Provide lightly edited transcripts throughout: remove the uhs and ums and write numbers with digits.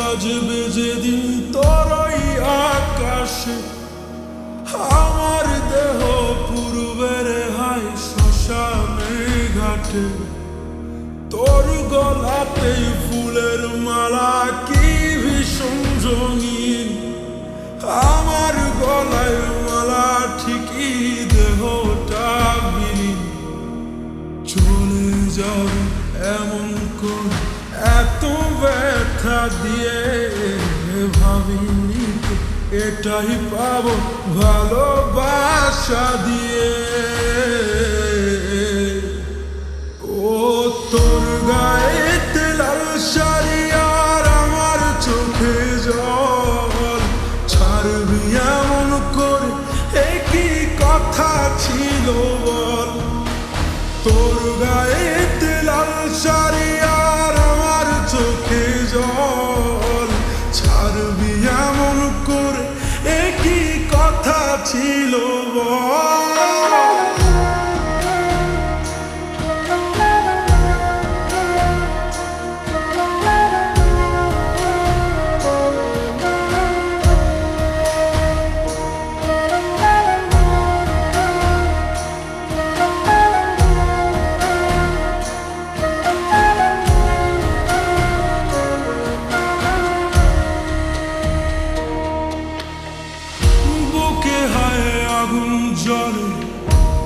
বাজবে যেদিন তোরই আকাশে আমার দেহ পূর্বের হাই শ্মশানে ঘাটে তোর গলাতে ফুলের মালা কি ভীষণ রঙিন আমার গলায় মালা ঠিকই দেহটা বিলীন চলে যাবে এমন করে এত ব্যথা দিয়ে ভাবিনি এটাই পাবো ভালোবাসা দিয়ে ও তোর গায়েতে লাল শাড়ি আর আমার চোখে জল ছাড়বি এমন করে একই কথা ছিল বল তোর গায়েতে লাল শাড়ি আর আমার চোখে জল ছাড়বি এমন করে একই কথা ছিল বল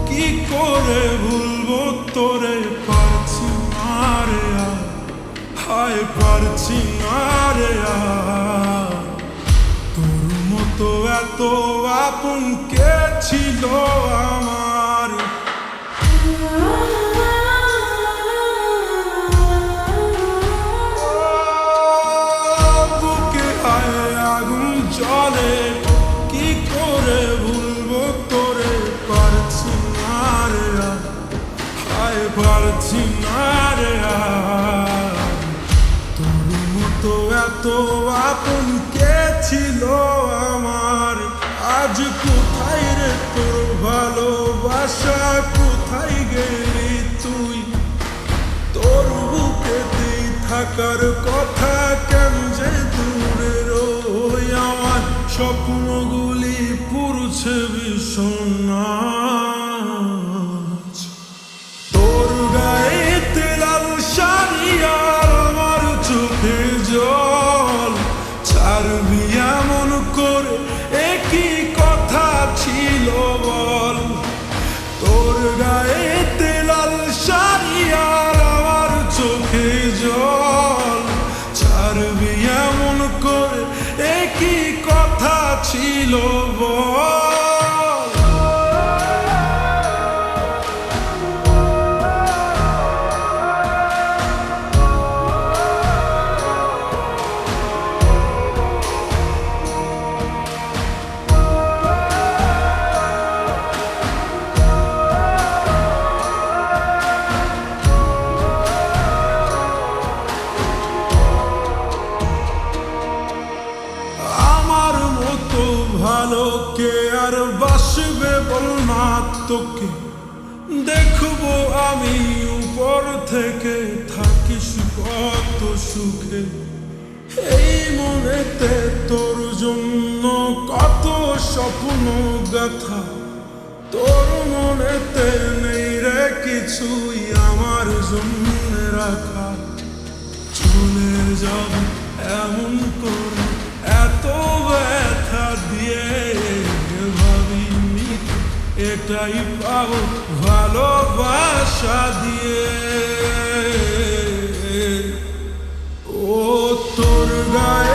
কি করে ভুলবো তোরে পারছি না রে হায় পারছি না রে তোর মতো এত আপন কে ছিল আমার বুকে হায় আগুন জ্বলে কি করে ভুলবো তোরে পারছি না রে হায় পারছি না রে তোর মতো এত আপন কে ছিল আমার আজ কোথায় রে তোর ভালোবাসা কোথায় গেলি তুই তোর বুকেতেই থাকার কথা কেন যে দূরে রই আমার স্বপ্নগুলি পুরছে ভীষণ তোর গায়েতে লাল শাড়ি আর আমার চোখে জল ছাড়বি এমন করে একই কথা ছিল বল তোর গায়েতে লাল শাড়ি আর আমার চোখে জল ছাড়বি এমন করে একই কথা ছিল বল ভালো কে আর বাসবে বল না তোকে দেখবো আমি উপর থেকে থাকিস কত সুখে এই মনেতে তোর জন্য কত স্বপ্ন গাথা তোর মনেতে নেই রে কিছুই আমার জন্য রাখা চলে যাবে এমন করে এত ব্যথা দিয়ে ভাবিনি এটাই পাবো ভালোবাসা দিয়ে ও তোর গায়ে